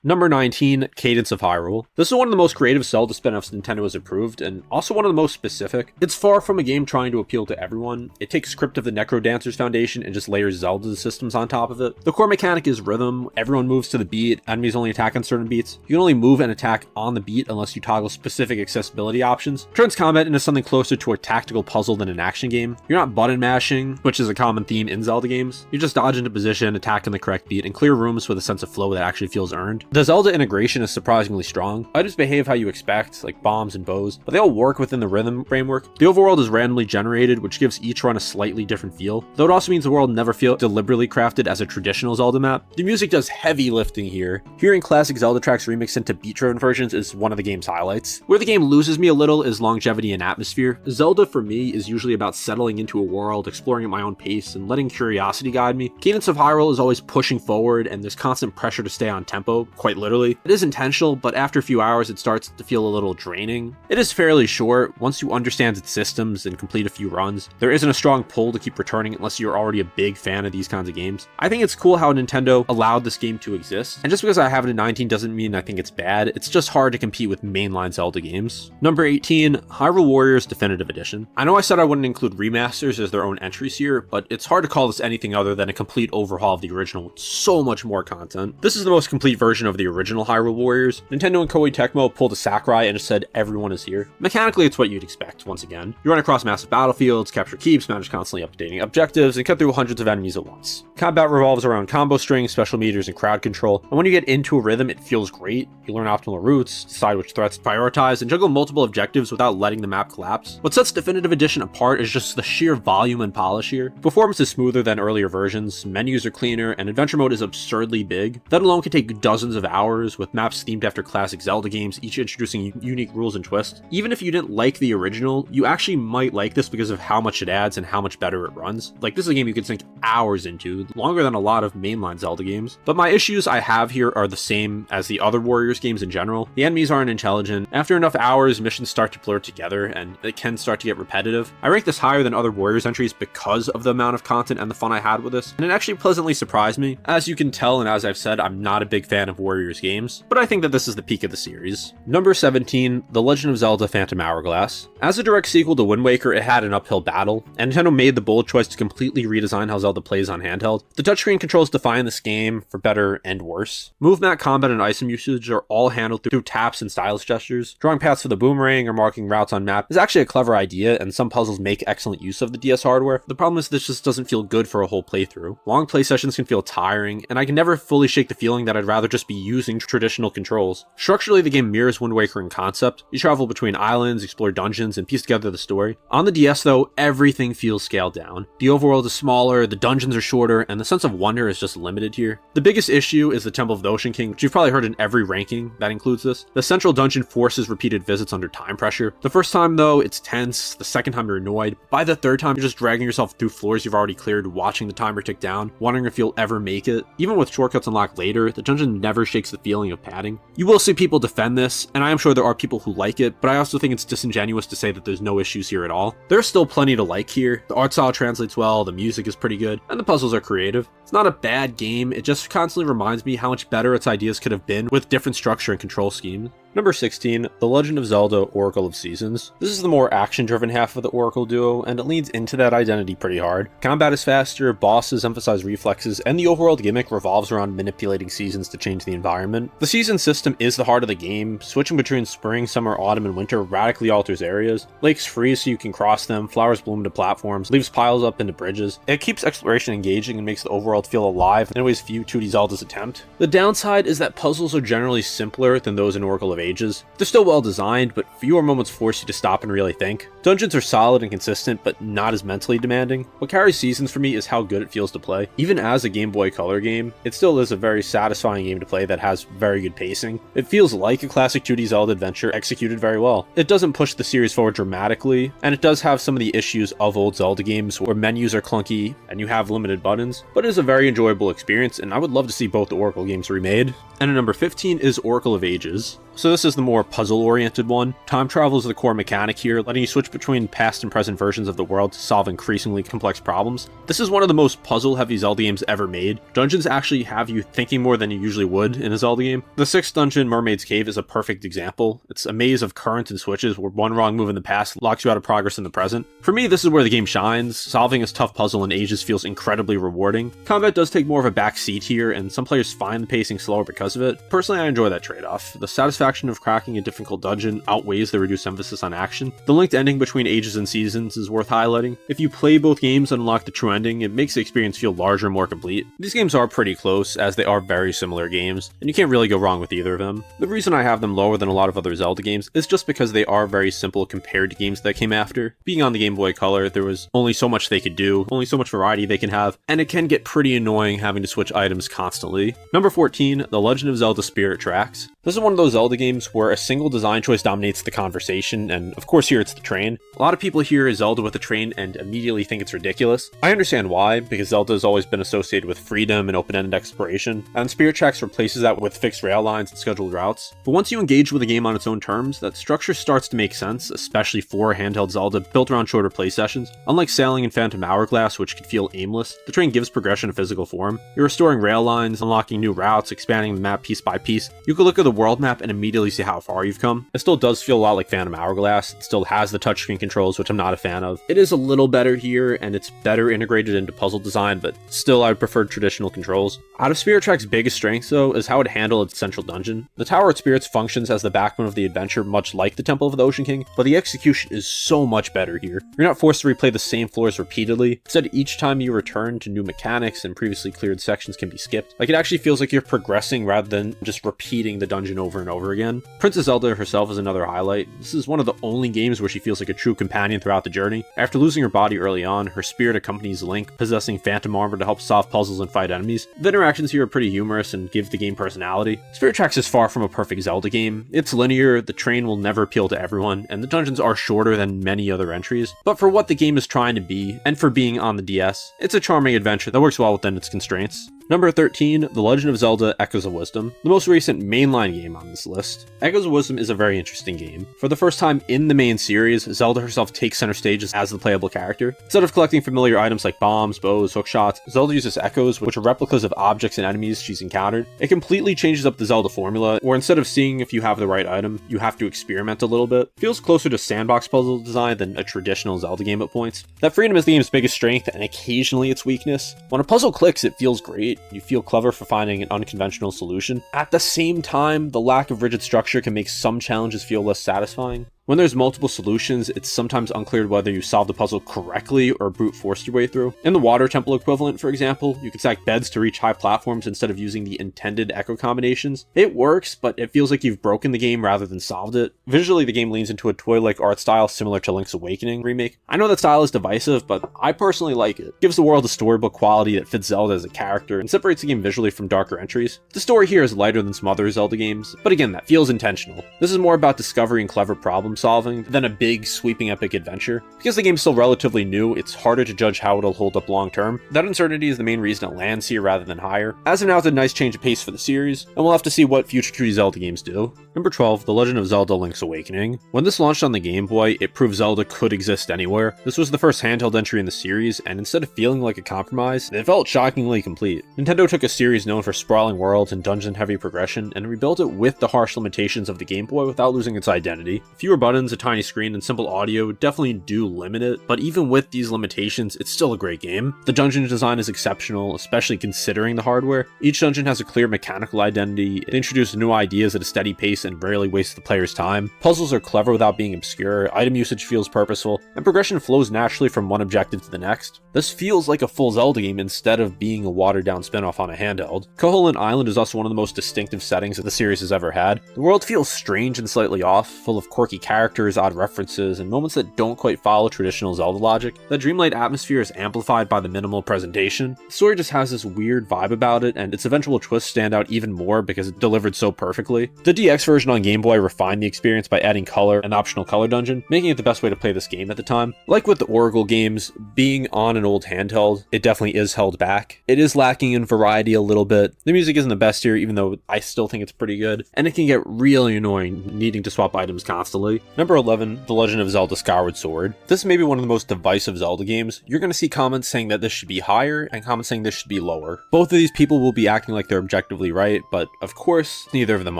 Number 19, Cadence of Hyrule. This is one of the most creative Zelda spin-offs Nintendo has approved, and also one of the most specific. It's far from a game trying to appeal to everyone. It takes script of the Necro Dancers Foundation and just layers Zelda systems on top of it. The core mechanic is rhythm. Everyone moves to the beat. Enemies only attack on certain beats. You can only move and attack on the beat unless you toggle specific accessibility options. Turns combat into something closer to a tactical puzzle than an action game. You're not button mashing, which is a common theme in Zelda games. You just dodge into position, attack on the correct beat, and clear rooms with a sense of flow that actually feels earned. The Zelda integration is surprisingly strong. Items behave how you expect, like bombs and bows, but they all work within the rhythm framework. The overworld is randomly generated, which gives each run a slightly different feel, though it also means the world never feels deliberately crafted as a traditional Zelda map. The music does heavy lifting here. Hearing classic Zelda tracks remixed into beat-driven versions is one of the game's highlights. Where the game loses me a little is longevity and atmosphere. Zelda, for me, is usually about settling into a world, exploring at my own pace, and letting curiosity guide me. Cadence of Hyrule is always pushing forward, and there's constant pressure to stay on tempo, quite literally. It is intentional, but after a few hours it starts to feel a little draining. It is fairly short. Once you understand its systems and complete a few runs, there isn't a strong pull to keep returning unless you're already a big fan of these kinds of games. I think it's cool how Nintendo allowed this game to exist, and just because I have it at 19 doesn't mean I think it's bad. It's just hard to compete with mainline Zelda games. Number 18, Hyrule Warriors Definitive Edition. I know I said I wouldn't include remasters as their own entries here, but it's hard to call this anything other than a complete overhaul of the original with so much more content. This is the most complete version of of the original Hyrule Warriors, Nintendo and Koei Tecmo pulled a Sakurai and just said everyone is here. Mechanically, it's what you'd expect, once again. You run across massive battlefields, capture keeps, manage constantly updating objectives, and cut through hundreds of enemies at once. Combat revolves around combo strings, special meters, and crowd control, and when you get into a rhythm, it feels great. You learn optimal routes, decide which threats to prioritize, and juggle multiple objectives without letting the map collapse. What sets Definitive Edition apart is just the sheer volume and polish here. Performance is smoother than earlier versions, menus are cleaner, and adventure mode is absurdly big. That alone can take dozens of hours, with maps themed after classic Zelda games, each introducing unique rules and twists. Even if you didn't like the original, you actually might like this because of how much it adds and how much better it runs. Like, this is a game you could sink hours into, longer than a lot of mainline Zelda games. But my issues I have here are the same as the other Warriors games in general. The enemies aren't intelligent. After enough hours, missions start to blur together, and it can start to get repetitive. I rank this higher than other Warriors entries because of the amount of content and the fun I had with this, and it actually pleasantly surprised me. As you can tell, and as I've said, I'm not a big fan of Warriors games, but I think that this is the peak of the series. Number 17, The Legend of Zelda Phantom Hourglass. As a direct sequel to Wind Waker, it had an uphill battle, and Nintendo made the bold choice to completely redesign how Zelda plays on handheld. The touchscreen controls define this game for better and worse. Movement, combat, and item usage are all handled through taps and stylus gestures. Drawing paths for the boomerang or marking routes on map is actually a clever idea, and some puzzles make excellent use of the DS hardware. The problem is this just doesn't feel good for a whole playthrough. Long play sessions can feel tiring, and I can never fully shake the feeling that I'd rather just be using traditional controls. Structurally, the game mirrors Wind Waker in concept. You travel between islands, explore dungeons, and piece together the story. On the DS though, everything feels scaled down. The overworld is smaller, the dungeons are shorter, and the sense of wonder is just limited here. The biggest issue is the Temple of the Ocean King, which you've probably heard in every ranking that includes this. The central dungeon forces repeated visits under time pressure. The first time though, it's tense. The second time you're annoyed. By the third time, you're just dragging yourself through floors you've already cleared, watching the timer tick down, wondering if you'll ever make it. Even with shortcuts unlocked later, the dungeon never shakes the feeling of padding. You will see people defend this, and I am sure there are people who like it, but I also think it's disingenuous to say that there's no issues here at all. There's still plenty to like here. The art style translates well, the music is pretty good, and the puzzles are creative. It's not a bad game, it just constantly reminds me how much better its ideas could have been with different structure and control schemes. Number 16, The Legend of Zelda Oracle of Seasons. This is the more action-driven half of the Oracle duo, and it leans into that identity pretty hard. Combat is faster, bosses emphasize reflexes, and the overall gimmick revolves around manipulating seasons to change the environment. The season system is the heart of the game. Switching between spring, summer, autumn, and winter radically alters areas. Lakes freeze so you can cross them, flowers bloom into platforms, leaves piles up into bridges. It keeps exploration engaging and makes the overworld feel alive in ways few 2D Zeldas attempt. The downside is that puzzles are generally simpler than those in Oracle of Ages. They're still well designed, but fewer moments force you to stop and really think. Dungeons are solid and consistent, but not as mentally demanding. What carries Seasons for me is how good it feels to play. Even as a Game Boy Color game, it still is a very satisfying game to play that has very good pacing. It feels like a classic 2D Zelda adventure executed very well. It doesn't push the series forward dramatically, and it does have some of the issues of old Zelda games where menus are clunky and you have limited buttons, but it is a very enjoyable experience, and I would love to see both the Oracle games remade. And at number 15 is Oracle of Ages. So this is the more puzzle-oriented one. Time travel is the core mechanic here, letting you switch between past and present versions of the world to solve increasingly complex problems. This is one of the most puzzle-heavy Zelda games ever made. Dungeons actually have you thinking more than you usually would in a Zelda game. The 6th dungeon, Mermaid's Cave, is a perfect example. It's a maze of currents and switches where one wrong move in the past locks you out of progress in the present. For me, this is where the game shines. Solving this tough puzzle in Ages feels incredibly rewarding. Combat does take more of a back seat here, and some players find the pacing slower because of it. Personally, I enjoy that trade-off. The satisfaction of cracking a difficult dungeon outweighs the reduced emphasis on action. The linked ending between Ages and Seasons is worth highlighting. If you play both games and unlock the true ending, it makes the experience feel larger and more complete. These games are pretty close, as they are very similar games, and you can't really go wrong with either of them. The reason I have them lower than a lot of other Zelda games is just because they are very simple compared to games that came after. Being on the Game Boy Color, there was only so much they could do, only so much variety they can have, and it can get pretty annoying having to switch items constantly. Number 14, The Legend of Zelda Spirit Tracks. This is one of those Zelda games where a single design choice dominates the conversation, and of course here it's the train. A lot of people hear Zelda with a train and immediately think it's ridiculous. I understand why, because Zelda has always been associated with freedom and open-ended exploration, and Spirit Tracks replaces that with fixed rail lines and scheduled routes. But once you engage with the game on its own terms, that structure starts to make sense, especially for handheld Zelda built around shorter play sessions. Unlike sailing in Phantom Hourglass, which could feel aimless, the train gives progression a physical form. You're restoring rail lines, unlocking new routes, expanding the map piece by piece. You can look at the world map and immediately see how far you've come. It still does feel a lot like Phantom Hourglass. It still has the touchscreen controls, which I'm not a fan of. It is a little better here, and it's better integrated into puzzle design, but still I would prefer traditional controls. Out of Spirit Track's biggest strength, though, is how it handled its central dungeon. The Tower of Spirits functions as the backbone of the adventure, much like the Temple of the Ocean King, but the execution is so much better here. You're not forced to replay the same floors repeatedly. Instead, each time you return to new mechanics and previously cleared sections can be skipped. Like, it actually feels like you're progressing rather than just repeating the dungeon over and over again. Princess Zelda herself is another highlight. This is one of the only games where she feels like a true companion throughout the journey. After losing her body early on, her spirit accompanies Link, possessing phantom armor to help solve puzzles and fight enemies. The interactions here are pretty humorous and give the game personality. Spirit Tracks is far from a perfect Zelda game. It's linear, the terrain will never appeal to everyone, and the dungeons are shorter than many other entries. But for what the game is trying to be, and for being on the DS, it's a charming adventure that works well within its constraints. Number 13, The Legend of Zelda Echoes of Wisdom, the most recent mainline game on this list. Echoes of Wisdom is a very interesting game. For the first time in the main series, Zelda herself takes center stage as the playable character. Instead of collecting familiar items like bombs, bows, hookshots, Zelda uses echoes, which are replicas of objects and enemies she's encountered. It completely changes up the Zelda formula, where instead of seeing if you have the right item, you have to experiment a little bit. It feels closer to sandbox puzzle design than a traditional Zelda game at points. That freedom is the game's biggest strength, and occasionally its weakness. When a puzzle clicks, it feels great. You feel clever for finding an unconventional solution. At the same time, the lack of rigid structure can make some challenges feel less satisfying. When there's multiple solutions, it's sometimes unclear whether you solve the puzzle correctly or brute force your way through. In the Water Temple equivalent, for example, you can stack beds to reach high platforms instead of using the intended echo combinations. It works, but it feels like you've broken the game rather than solved it. Visually, the game leans into a toy-like art style similar to Link's Awakening remake. I know that style is divisive, but I personally like it. It gives the world a storybook quality that fits Zelda as a character and separates the game visually from darker entries. The story here is lighter than some other Zelda games, but again, that feels intentional. This is more about discovery and clever problem solving than a big, sweeping epic adventure. Because the game's still relatively new, it's harder to judge how it'll hold up long term. That uncertainty is the main reason it lands here rather than higher. As of now, it's a nice change of pace for the series, and we'll have to see what future 2D Zelda games do. Number 12, The Legend of Zelda Link's Awakening. When this launched on the Game Boy, it proved Zelda could exist anywhere. This was the first handheld entry in the series, and instead of feeling like a compromise, it felt shockingly complete. Nintendo took a series known for sprawling worlds and dungeon-heavy progression, and rebuilt it with the harsh limitations of the Game Boy without losing its identity. Fewer buttons, a tiny screen, and simple audio definitely do limit it, but even with these limitations, it's still a great game. The dungeon design is exceptional, especially considering the hardware. Each dungeon has a clear mechanical identity, it introduces new ideas at a steady pace and rarely wastes the player's time. Puzzles are clever without being obscure, item usage feels purposeful, and progression flows naturally from one objective to the next. This feels like a full Zelda game instead of being a watered-down spinoff on a handheld. Koholint Island is also one of the most distinctive settings that the series has ever had. The world feels strange and slightly off, full of quirky characters, odd references, and moments that don't quite follow traditional Zelda logic. The dreamlight atmosphere is amplified by the minimal presentation. The story just has this weird vibe about it, and its eventual twists stand out even more because it delivered so perfectly. The DX version on Game Boy refined the experience by adding color and optional color dungeon, making it the best way to play this game at the time. Like with the Oracle games, being on an old handheld, it definitely is held back. It is lacking in variety a little bit. The music isn't the best here, even though I still think it's pretty good, and it can get really annoying needing to swap items constantly. Number 11, The Legend of Zelda Skyward Sword. This may be one of the most divisive Zelda games. You're going to see comments saying that this should be higher and comments saying this should be lower. Both of these people will be acting like they're objectively right, but of course, neither of them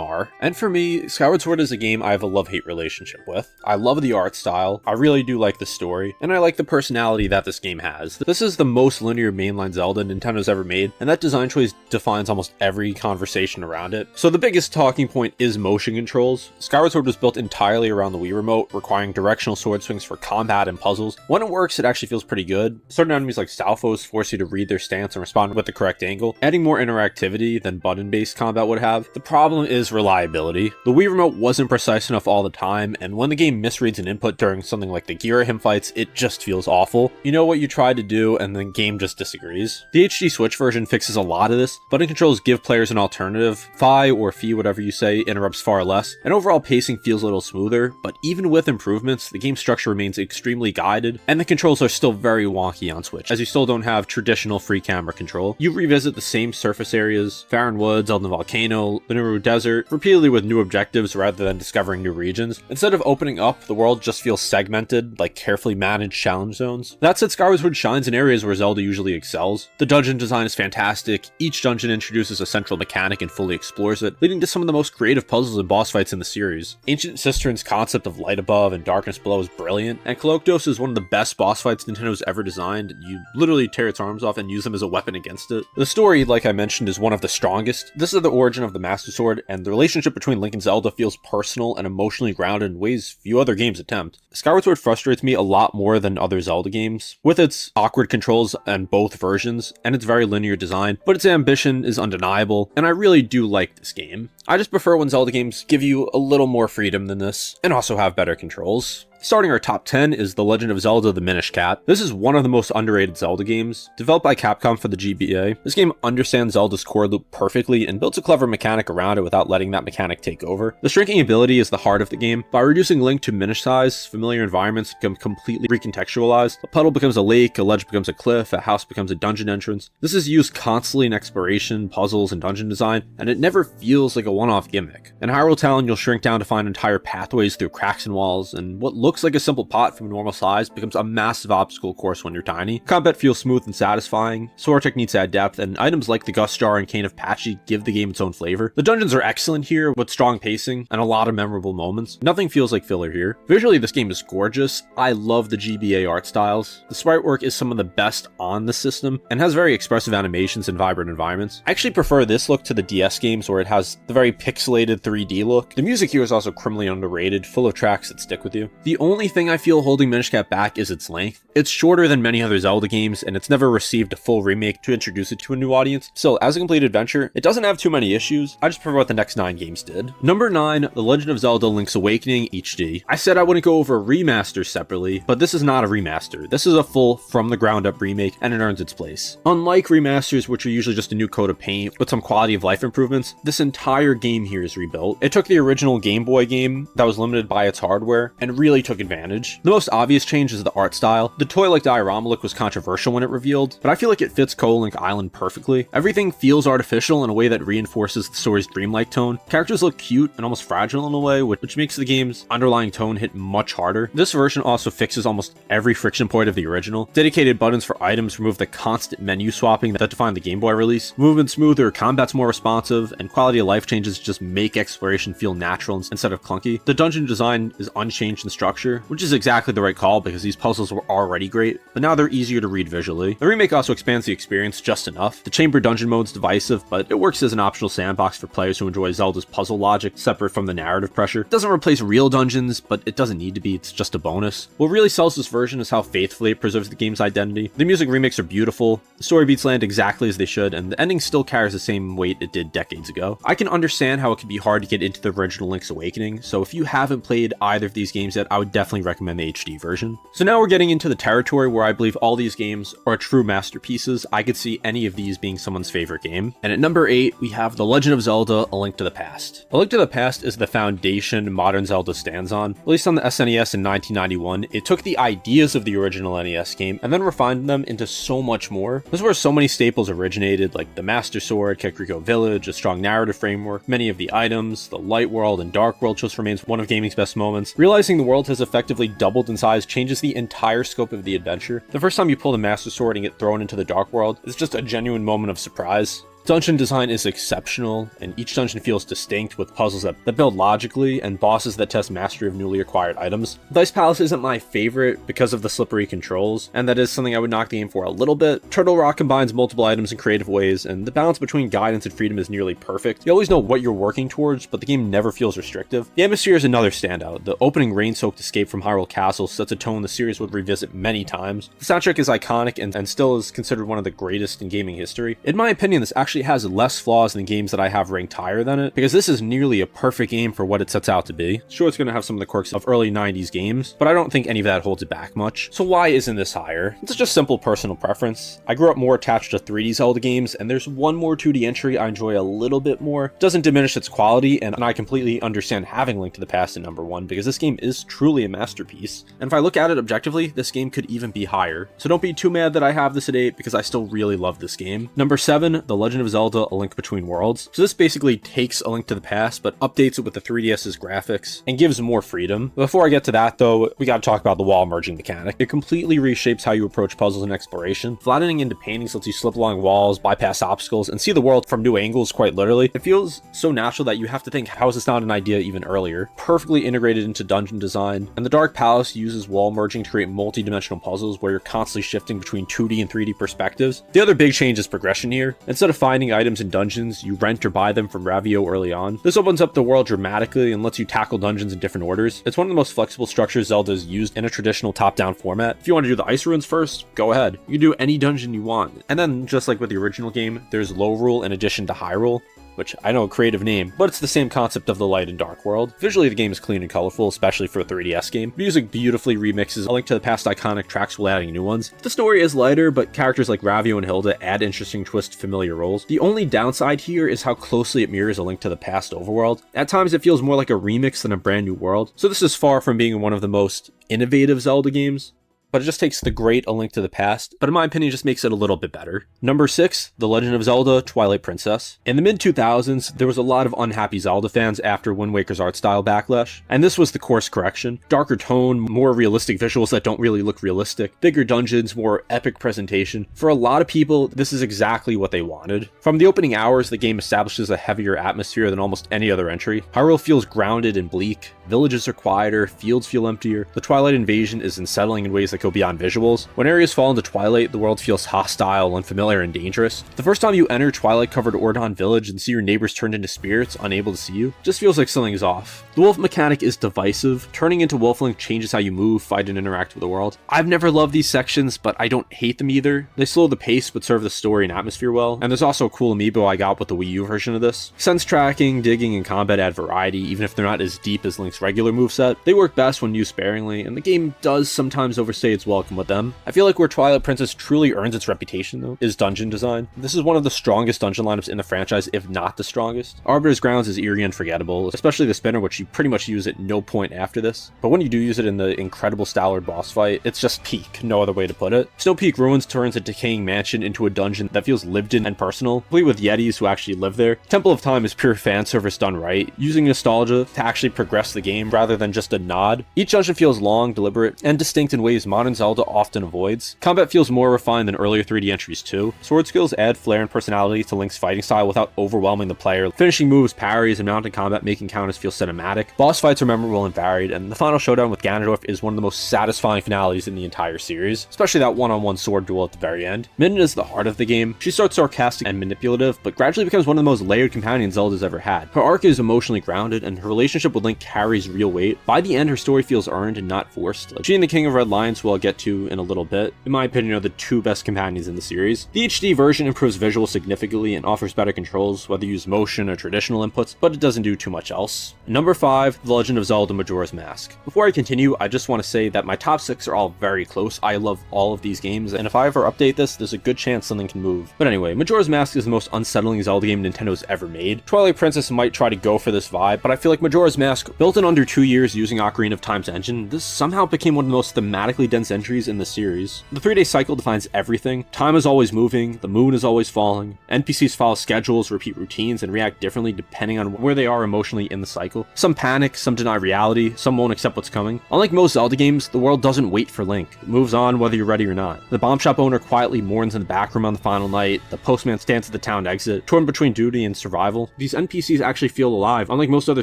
are. And for me, Skyward Sword is a game I have a love-hate relationship with. I love the art style, I really do like the story, and I like the personality that this game has. This is the most linear mainline Zelda Nintendo's ever made, and that design choice defines almost every conversation around it. So the biggest talking point is motion controls. Skyward Sword was built entirely around the Wii Remote, requiring directional sword swings for combat and puzzles. When it works, it actually feels pretty good. Certain enemies like Stalfos force you to read their stance and respond with the correct angle, adding more interactivity than button-based combat would have. The problem is reliability. The Wii Remote wasn't precise enough all the time, and when the game misreads an input during something like the Girahim fights, it just feels awful. You know what you tried to do, and the game just disagrees. The HD Switch version fixes a lot of this. Button controls give players an alternative. Phi or Phi, whatever you say, interrupts far less, and overall pacing feels a little smoother, but even with improvements, the game structure remains extremely guided, and the controls are still very wonky on Switch, as you still don't have traditional free camera control. You revisit the same surface areas, Farron Woods, Elden Volcano, Lineru Desert, repeatedly with new objectives rather than discovering new regions. Instead of opening up, the world just feels segmented, like carefully managed challenge zones. That said, Skyward Sword shines in areas where Zelda usually excels. The dungeon design is fantastic, each dungeon introduces a central mechanic and fully explores it, leading to some of the most creative puzzles and boss fights in the series. Ancient Cisterns constantly concept of light above and darkness below is brilliant, and Kolokdos is one of the best boss fights Nintendo's ever designed. You literally tear its arms off and use them as a weapon against it. The story, like I mentioned, is one of the strongest. This is the origin of the Master Sword, and the relationship between Link and Zelda feels personal and emotionally grounded in ways few other games attempt. Skyward Sword frustrates me a lot more than other Zelda games, with its awkward controls on both versions, and its very linear design, but its ambition is undeniable, and I really do like this game. I just prefer when Zelda games give you a little more freedom than this, and also have better controls. Starting our top 10 is The Legend of Zelda: The Minish Cap. This is one of the most underrated Zelda games. Developed by Capcom for the GBA, this game understands Zelda's core loop perfectly and builds a clever mechanic around it without letting that mechanic take over. The shrinking ability is the heart of the game. By reducing Link to Minish size, familiar environments become completely recontextualized. A puddle becomes a lake, a ledge becomes a cliff, a house becomes a dungeon entrance. This is used constantly in exploration, puzzles, and dungeon design, and it never feels like a one-off gimmick. In Hyrule Town, you'll shrink down to find entire pathways through cracks in walls, and what looks like a simple pot from normal size becomes a massive obstacle course when you're tiny. Combat feels smooth and satisfying, sword techniques add depth, and items like the Gust Jar and Cane of Patchy give the game its own flavor. The dungeons are excellent here, with strong pacing and a lot of memorable moments. Nothing feels like filler here. Visually, this game is gorgeous. I love the GBA art styles. The sprite work is some of the best on the system, and has very expressive animations and vibrant environments. I actually prefer this look to the DS games, where it has the very pixelated 3D look. The music here is also criminally underrated, full of tracks that stick with you. The only thing I feel holding Minish Cap back is its length. It's shorter than many other Zelda games, and it's never received a full remake to introduce it to a new audience. Still, as a complete adventure, it doesn't have too many issues. I just prefer what the next 9 games did. Number 9, The Legend of Zelda: Link's Awakening HD. I said I wouldn't go over remasters separately, but this is not a remaster. This is a full, from the ground up remake, and it earns its place. Unlike remasters, which are usually just a new coat of paint with some quality of life improvements, this entire game here is rebuilt. It took the original Game Boy game that was limited by its hardware and really took advantage. The most obvious change is the art style. The toy-like diorama look was controversial when it revealed, but I feel like it fits Koholint Island perfectly. Everything feels artificial in a way that reinforces the story's dreamlike tone. Characters look cute and almost fragile in a way, which makes the game's underlying tone hit much harder. This version also fixes almost every friction point of the original. Dedicated buttons for items remove the constant menu swapping that defined the Game Boy release. Movement smoother, combat's more responsive, and quality of life changes just make exploration feel natural instead of clunky. The dungeon design is unchanged in structure, which is exactly the right call because these puzzles were already great, but now they're easier to read visually. The remake also expands the experience just enough. The chamber dungeon mode's divisive, but it works as an optional sandbox for players who enjoy Zelda's puzzle logic separate from the narrative pressure. It doesn't replace real dungeons, but it doesn't need to be, it's just a bonus. What really sells this version is how faithfully it preserves the game's identity. The music remakes are beautiful, the story beats land exactly as they should, and the ending still carries the same weight it did decades ago. I can understand how it can be hard to get into the original Link's Awakening, so if you haven't played either of these games yet, I would definitely recommend the HD version. So now we're getting into the territory where I believe all these games are true masterpieces. I could see any of these being someone's favorite game. And at number 8, we have The Legend of Zelda: A Link to the Past. A Link to the Past is the foundation modern Zelda stands on. Released on the SNES in 1991, it took the ideas of the original NES game and then refined them into so much more. This is where so many staples originated, like the Master Sword, Kakariko Village, a strong narrative framework, many of the items, the Light World and Dark World just remains one of gaming's best moments. Realizing the world has effectively doubled in size changes the entire scope of the adventure. The first time you pull the Master Sword and get thrown into the Dark World is just a genuine moment of surprise. Dungeon design is exceptional, and each dungeon feels distinct with puzzles that build logically and bosses that test mastery of newly acquired items. The Ice Palace isn't my favorite because of the slippery controls, and that is something I would knock the game for a little bit. Turtle Rock combines multiple items in creative ways, and the balance between guidance and freedom is nearly perfect. You always know what you're working towards, but the game never feels restrictive. The atmosphere is another standout. The opening rain-soaked escape from Hyrule Castle sets a tone the series would revisit many times. The soundtrack is iconic and still is considered one of the greatest in gaming history. In my opinion, this actually has less flaws than games that I have ranked higher than it, because this is nearly a perfect game for what it sets out to be. Sure, it's going to have some of the quirks of early 90s games, but I don't think any of that holds it back much. So why isn't this higher? It's just simple personal preference. I grew up more attached to 3D Zelda games, and there's one more 2D entry I enjoy a little bit more. It doesn't diminish its quality, and I completely understand having Link to the Past at number 1, because this game is truly a masterpiece. And if I look at it objectively, this game could even be higher. So don't be too mad that I have this at 8, because I still really love this game. Number 7, The Legend of Zelda: A Link Between Worlds. So this basically takes A Link to the Past, but updates it with the 3DS's graphics and gives more freedom. Before I get to that though, we gotta talk about the wall merging mechanic. It completely reshapes how you approach puzzles and exploration. Flattening into paintings lets you slip along walls, bypass obstacles, and see the world from new angles quite literally. It feels so natural that you have to think, how is this not an idea even earlier? Perfectly integrated into dungeon design, and the Dark Palace uses wall merging to create multi-dimensional puzzles where you're constantly shifting between 2D and 3D perspectives. The other big change is progression here. Instead of finding items in dungeons, you rent or buy them from Ravio early on. This opens up the world dramatically and lets you tackle dungeons in different orders. It's one of the most flexible structures Zelda has used in a traditional top-down format. If you want to do the ice ruins first, go ahead. You can do any dungeon you want. And then, just like with the original game, there's low rule in addition to high rule, which I know a creative name, but it's the same concept of the light and dark world. Visually, the game is clean and colorful, especially for a 3DS game. Music beautifully remixes A Link to the Past iconic tracks while adding new ones. The story is lighter, but characters like Ravio and Hilda add interesting twists to familiar roles. The only downside here is how closely it mirrors A Link to the Past overworld. At times, it feels more like a remix than a brand new world, so this is far from being one of the most innovative Zelda games, but it just takes the great A Link to the Past, but in my opinion just makes it a little bit better. Number 6, The Legend of Zelda: Twilight Princess. In the mid-2000s, there was a lot of unhappy Zelda fans after Wind Waker's art style backlash, and this was the course correction. Darker tone, more realistic visuals that don't really look realistic, bigger dungeons, more epic presentation. For a lot of people, this is exactly what they wanted. From the opening hours, the game establishes a heavier atmosphere than almost any other entry. Hyrule feels grounded and bleak, villages are quieter, fields feel emptier, the Twilight invasion is unsettling in ways that go beyond visuals. When areas fall into Twilight, the world feels hostile, unfamiliar, and dangerous. The first time you enter Twilight-covered Ordon Village and see your neighbors turned into spirits, unable to see you, just feels like something is off. The wolf mechanic is divisive. Turning into Wolfling changes how you move, fight, and interact with the world. I've never loved these sections, but I don't hate them either. They slow the pace, but serve the story and atmosphere well. And there's also a cool amiibo I got with the Wii U version of this. Sense tracking, digging, and combat add variety, even if they're not as deep as Link's regular moveset. They work best when used sparingly, and the game does sometimes overstay its welcome with them. I feel like where Twilight Princess truly earns its reputation, though, is dungeon design. This is one of the strongest dungeon lineups in the franchise, if not the strongest. Arbiter's Grounds is eerie and forgettable, especially the spinner, which you pretty much use at no point after this. But when you do use it in the incredible Stallard boss fight, it's just peak, no other way to put it. Snow Peak Ruins turns a decaying mansion into a dungeon that feels lived in and personal, complete with yetis who actually live there. Temple of Time is pure fan service done right, using nostalgia to actually progress the game rather than just a nod. Each dungeon feels long, deliberate, and distinct in ways modern Zelda often avoids. Combat feels more refined than earlier 3D entries too. Sword skills add flair and personality to Link's fighting style without overwhelming the player. Finishing moves, parries, and mounted combat make encounters feel cinematic. Boss fights are memorable and varied, and the final showdown with Ganondorf is one of the most satisfying finales in the entire series, especially that one-on-one sword duel at the very end. Midna is the heart of the game. She starts sarcastic and manipulative, but gradually becomes one of the most layered companions Zelda's ever had. Her arc is emotionally grounded, and her relationship with Link carries real weight. By the end, her story feels earned and not forced. She and the King of Red Lions, who I'll get to in a little bit, in my opinion, are the two best companions in the series. The HD version improves visuals significantly and offers better controls, whether you use motion or traditional inputs, but it doesn't do too much else. Number 5, The Legend of Zelda: Majora's Mask. Before I continue, I just want to say that my top 6 are all very close. I love all of these games, and if I ever update this, there's a good chance something can move. But anyway, Majora's Mask is the most unsettling Zelda game Nintendo's ever made. Twilight Princess might try to go for this vibe, but I feel like Majora's Mask, built in under 2 years using Ocarina of Time's engine, this somehow became one of the most thematically dense entries in the series. The 3-day cycle defines everything. Time is always moving, the moon is always falling, NPCs follow schedules, repeat routines, and react differently depending on where they are emotionally in the cycle. Some panic, some deny reality, some won't accept what's coming. Unlike most Zelda games, the world doesn't wait for Link. It moves on whether you're ready or not. The bomb shop owner quietly mourns in the back room on the final night, the postman stands at the town exit, torn between duty and survival. These NPCs actually feel alive, unlike most other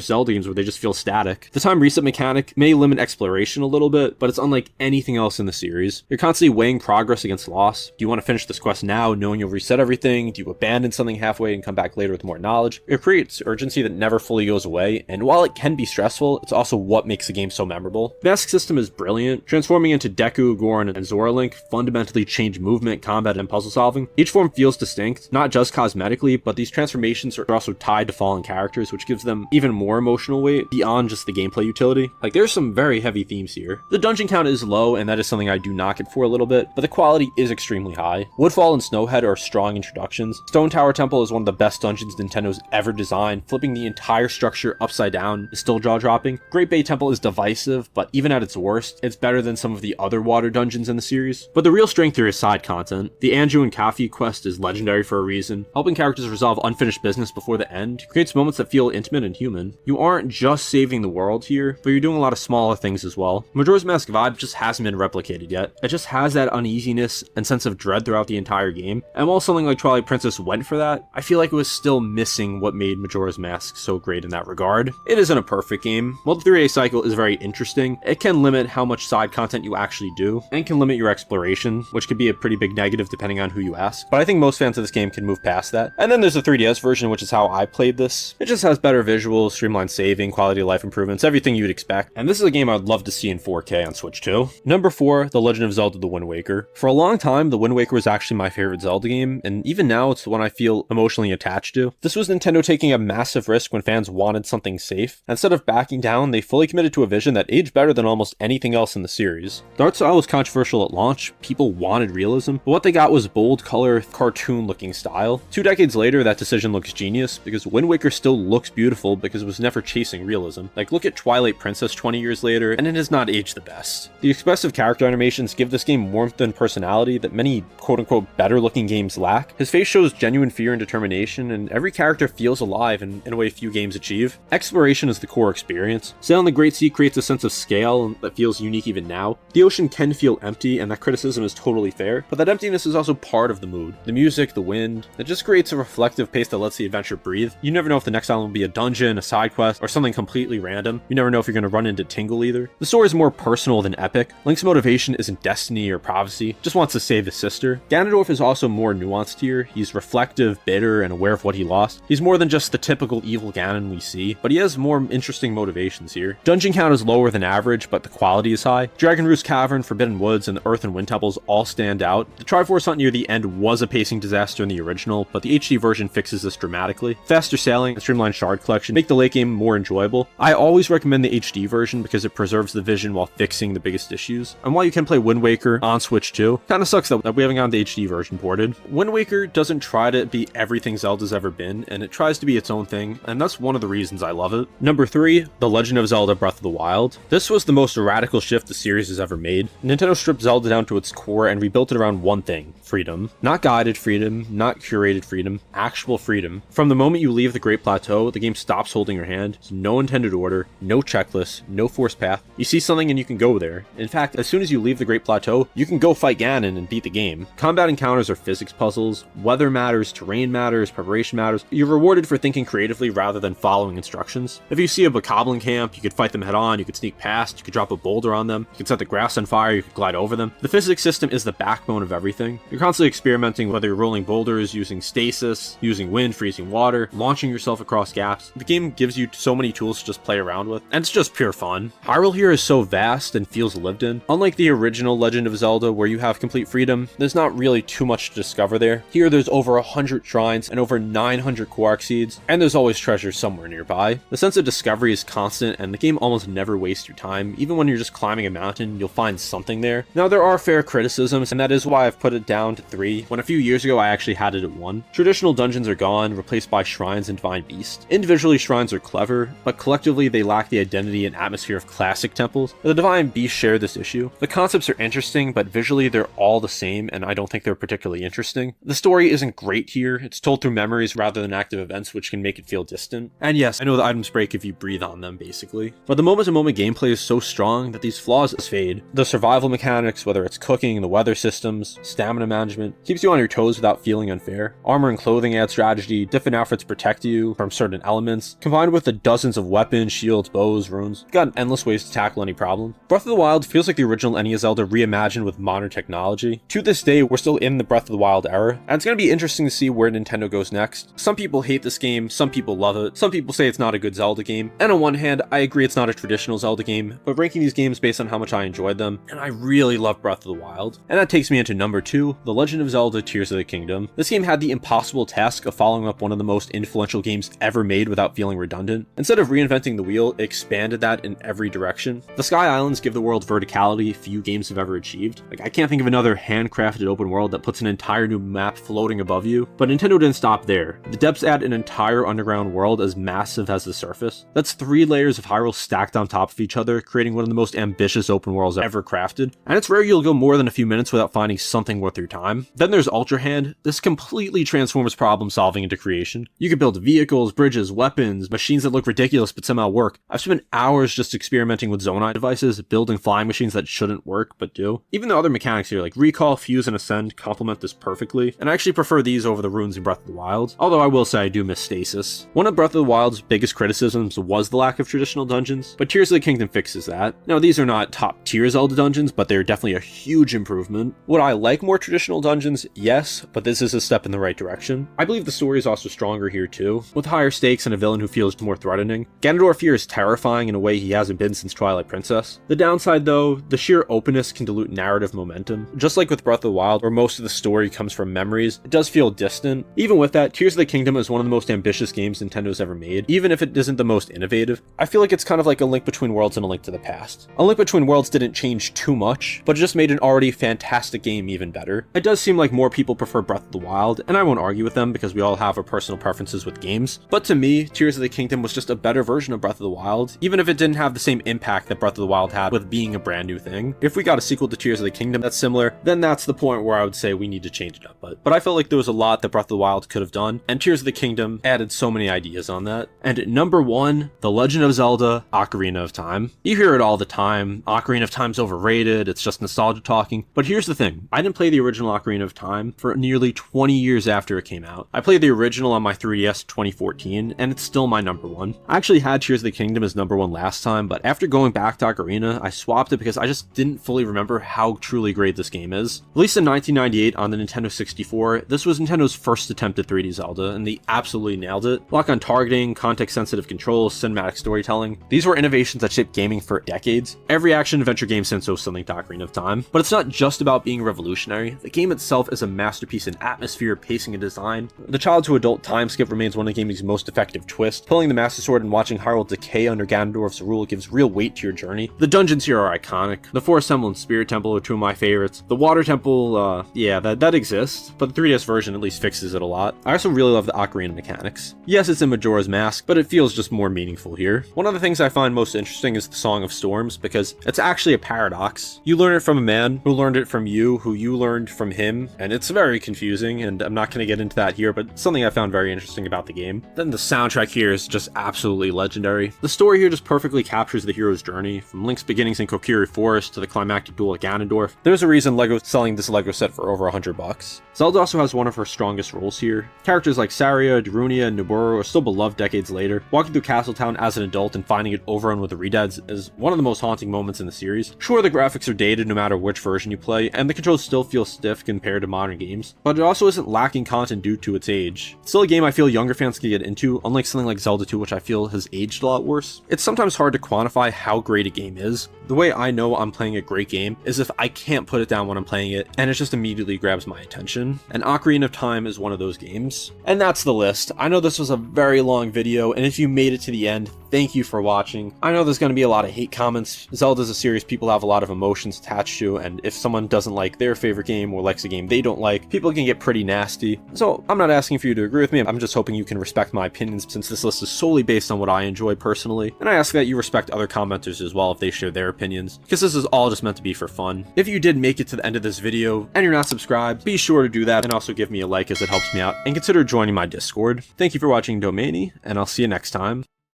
Zelda games where they just feel static. The time reset mechanic may limit exploration a little bit, but it's unlike anything else in the series. You're constantly weighing progress against loss. Do you want to finish this quest now, knowing you'll reset everything? Do you abandon something halfway and come back later with more knowledge? It creates urgency that never fully goes away, and while it can be stressful, it's also what makes the game so memorable. The mask system is brilliant. Transforming into Deku, Goron, and Zora Link fundamentally change movement, combat, and puzzle solving. Each form feels distinct, not just cosmetically, but these transformations are also tied to fallen characters, which gives them even more emotional weight beyond just miss the gameplay utility. Like, there's some very heavy themes here. The dungeon count is low, and that is something I do knock it for a little bit, but the quality is extremely high. Woodfall and Snowhead are strong introductions. Stone Tower Temple is one of the best dungeons Nintendo's ever designed. Flipping the entire structure upside down is still jaw-dropping. Great Bay Temple is divisive, but even at its worst, it's better than some of the other water dungeons in the series. But the real strength here is side content. The Anju and Kafi quest is legendary for a reason. Helping characters resolve unfinished business before the end creates moments that feel intimate and human. You aren't just saving the world here, but you're doing a lot of smaller things as well. Majora's Mask vibe just hasn't been replicated yet. It just has that uneasiness and sense of dread throughout the entire game, and while something like Twilight Princess went for that, I feel like it was still missing what made Majora's Mask so great in that regard. It isn't a perfect game. While the 3A cycle is very interesting, it can limit how much side content you actually do, and can limit your exploration, which could be a pretty big negative depending on who you ask. But I think most fans of this game can move past that. And then there's the 3DS version, which is how I played this. It just has better visuals, streamlined saving, quality of life improvements, everything you'd expect. And this is a game I'd love to see in 4K on Switch too. Number 4, The Legend of Zelda: The Wind Waker. For a long time, The Wind Waker was actually my favorite Zelda game, and even now it's the one I feel emotionally attached to. This was Nintendo taking a massive risk when fans wanted something safe. Instead of backing down, they fully committed to a vision that aged better than almost anything else in the series. The art style was controversial at launch, people wanted realism, but what they got was bold color, cartoon-looking style. 2 decades later, that decision looks genius, because Wind Waker still looks beautiful because it was never chasing realism. Like, look at Twilight Princess 20 years later, and it has not aged the best. The expressive character animations give this game warmth and personality that many quote-unquote better-looking games lack. His face shows genuine fear and determination, and every character feels alive in a way few games achieve. Exploration is the core experience. Sailing the Great Sea creates a sense of scale that feels unique even now. The ocean can feel empty, and that criticism is totally fair, but that emptiness is also part of the mood. The music, the wind, it just creates a reflective pace that lets the adventure breathe. You never know if the next island will be a dungeon, a side quest, or something completely random. You never know if you're going to run into Tingle either. The story is more personal than epic. Link's motivation isn't destiny or prophecy, just wants to save his sister. Ganondorf is also more nuanced here. He's reflective, bitter, and aware of what he lost. He's more than just the typical evil Ganon we see, but he has more interesting motivations here. Dungeon count is lower than average, but the quality is high. Dragon Roost Cavern, Forbidden Woods, and the Earth and Wind Temples all stand out. The Triforce Hunt near the end was a pacing disaster in the original, but the HD version fixes this dramatically. Faster sailing and streamlined shard collection make the late game more enjoyable. I always recommend the HD version because it preserves the vision while fixing the biggest issues. And while you can play Wind Waker on Switch too, kinda sucks that we haven't gotten the HD version ported. Wind Waker doesn't try to be everything Zelda's ever been, and it tries to be its own thing, and that's one of the reasons I love it. Number 3, The Legend of Zelda: Breath of the Wild. This was the most radical shift the series has ever made. Nintendo stripped Zelda down to its core and rebuilt it around one thing: freedom. Not guided freedom, not curated freedom, actual freedom. From the moment you leave the Great Plateau, the game stops holding your hand. There's no intended order, no checklist, no forced path. You see something and you can go there. In fact, as soon as you leave the Great Plateau, you can go fight Ganon and beat the game. Combat encounters are physics puzzles, weather matters, terrain matters, preparation matters. You're rewarded for thinking creatively rather than following instructions. If you see a bokoblin camp, you could fight them head on, you could sneak past, you could drop a boulder on them, you could set the grass on fire, you could glide over them. The physics system is the backbone of everything. You're constantly experimenting, whether you're rolling boulders, using stasis, using wind, freezing water, launching yourself across gaps. The game gives you so many tools to just play around with, and it's just pure fun. Hyrule here is so vast and feels lived in. Unlike the original Legend of Zelda, where you have complete freedom, there's not really too much to discover there. Here there's over 100 shrines and over 900 quark seeds, and there's always treasure somewhere nearby. The sense of discovery is constant, and the game almost never wastes your time. Even when you're just climbing a mountain, you'll find something there. Now there are fair criticisms, and that is why I've put it down to 3, when a few years ago I actually had it at 1. Traditional dungeons are gone, replaced by shrines and divine beasts. Individually, shrines are clever, but collectively they lack the identity and atmosphere of classic temples. The divine beasts share this issue. The concepts are interesting, but visually they're all the same, and I don't think they're particularly interesting. The story isn't great here. It's told through memories rather than active events, which can make it feel distant. And yes, I know the items break if you breathe on them, basically. But the moment-to-moment gameplay is so strong that these flaws fade. The survival mechanics, whether it's cooking, the weather systems, stamina management, keeps you on your toes without feeling unfair. Armor and clothing add strategy, different outfits protect you from certain elements, combined with the dozens of weapons, shields, bows, runes. You've got endless ways to tackle any problem. Breath of the Wild feels like the original NES Zelda reimagined with modern technology. To this day, we're still in the Breath of the Wild era, and it's going to be interesting to see where Nintendo goes next. Some people hate this game, some people love it, some people say it's not a good Zelda game, and on one hand, I agree it's not a traditional Zelda game, but ranking these games based on how much I enjoyed them, and I really love Breath of the Wild. And that takes me into number 2, The Legend of Zelda: Tears of the Kingdom. This game had the impossible task of following up one of the most influential games ever made without feeling redundant. Instead of reinventing the wheel, it expanded that in every direction. The Sky Islands give the world verticality few games have ever achieved. Like, I can't think of another handcrafted open world that puts an entire new map floating above you, but Nintendo didn't stop there. The depths add an entire underground world as massive as the surface. That's 3 layers of Hyrule stacked on top of each other, creating one of the most ambitious open worlds ever crafted. And it's rare you'll go more than a few minutes without finding something worth your time. Then there's Ultra Hand. This completely transforms problem solving into creation. You can build vehicles, bridges, weapons, machines that look ridiculous but somehow work. I've spent hours just experimenting with Zonai devices, building flying machines that shouldn't work but do. Even the other mechanics here like Recall, Fuse, and Ascend complement this perfectly, and I actually prefer these over the runes in Breath of the Wild, although I will say I do miss Stasis. One of Breath of the Wild's biggest criticisms was the lack of traditional dungeons, but Tears of the Kingdom fixes that. Now, these are not top tier Zelda dungeons, but they're definitely a huge improvement. Would I like more traditional dungeons? Yes, but this is a step in the right direction. I believe the story is also stronger here too, with higher stakes and a villain who feels more threatening. Ganondorf here is terrifying in a way he hasn't been since Twilight Princess. The downside though, the sheer openness can dilute narrative momentum. Just like with Breath of the Wild, where most of the story comes from memories, it does feel distant. Even with that, Tears of the Kingdom is one of the most ambitious games Nintendo's ever made, even if it isn't the most innovative. I feel like it's kind of like A Link Between Worlds and A Link to the Past. A Link Between Worlds didn't change too much, but it just made an already fantastic game even better. It does seem like more people prefer Breath of the Wild, and I won't argue with them because we all have our personal preferences with games, but to me, Tears of the Kingdom was just a better version of Breath of the Wild, even if it didn't have the same impact that Breath of the Wild had with being a brand new thing. If we got a sequel to Tears of the Kingdom that's similar, then that's the point where I would say we need to change it up. But I felt like there was a lot that Breath of the Wild could have done, and Tears of the Kingdom added so many ideas on that. And at number 1, The Legend of Zelda, Ocarina of Time. You hear it all the time, Ocarina of Time's overrated, it's just nostalgia talking, but here's the thing, I didn't play the original Ocarina of Time for nearly 20 years after it came out. I played the original on my 3DS 2014, and it's still my number 1. I actually had Tears of the Kingdom as number 1 last time, but after going back to Ocarina, I swapped it because I just didn't fully remember how truly great this game is. Released in 1998 on the Nintendo 64, this was Nintendo's first attempt at 3D Zelda, and they absolutely nailed it. Lock on targeting, context-sensitive controls, cinematic storytelling. These were innovations that shaped gaming for decades. Every action-adventure game since owes something to Ocarina of Time. But it's not just about being revolutionary. The game itself is a masterpiece in atmosphere, pacing, and design. The child-to-adult time skip remains one of gaming's most effective twists. Pulling the Master Sword and watching Hyrule decay under Ganondorf's rule gives real weight to your journey. The dungeons here are iconic. The Forest Temple and Spirit Temple are two of my favorites. The Water Temple, yeah, that exists, but the 3DS version at least fixes it a lot. I also really love the Ocarina mechanics. Yes, it's in Majora's Mask, but it feels just more meaningful here. One of the things I find most interesting is the Song of Storms, because it's actually a paradox. You learn it from a man who learned it from you, who you learned from him, and it's very confusing, and I'm not going to get into that here, but something I found very interesting about the game. Then the soundtrack here is just absolutely legendary. The story here just perfectly captures the hero's journey, from Link's beginnings in Kokiri Forest to the climactic duel at Ganondorf. There's a reason LEGO's selling this LEGO set for over $100. Zelda also has one of her strongest roles here. Characters like Saria, Darunia, and Nabooru are still beloved decades later. Walking through Castletown as an adult and finding it overrun with the Redeads is one of the most haunting moments in the series. Sure, the graphics are dated no matter which version you play, and the controls still feel stiff compared to modern games, but it also isn't lacking content due to its age. It's still a game I feel younger fans can get into, unlike something like Zelda 2, which I feel has aged a lot worse. It's sometimes hard to quantify how great a game is. The way I know I'm playing a great game is if I can't put it down when I'm playing it, and it just immediately grabs my attention, and Ocarina of Time is one of those games. And that's the list. I know this was a very long video, and if you made it to the end, thank you for watching. I know there's going to be a lot of hate comments. Zelda's a series people have a lot of emotions attached to, and if someone doesn't like their favorite game or likes a game they don't like, people can get pretty nasty. So I'm not asking for you to agree with me, I'm just hoping you can respect my opinions since this list is solely based on what I enjoy personally, and I ask that you respect other commenters as well if they share their opinions, because this is all just meant to be for fun. If you did make it to the end of this video and you're not subscribed, be sure to do that and also give me a like as it helps me out, and consider joining my Discord. Thank you for watching Domainy, and I'll see you next time.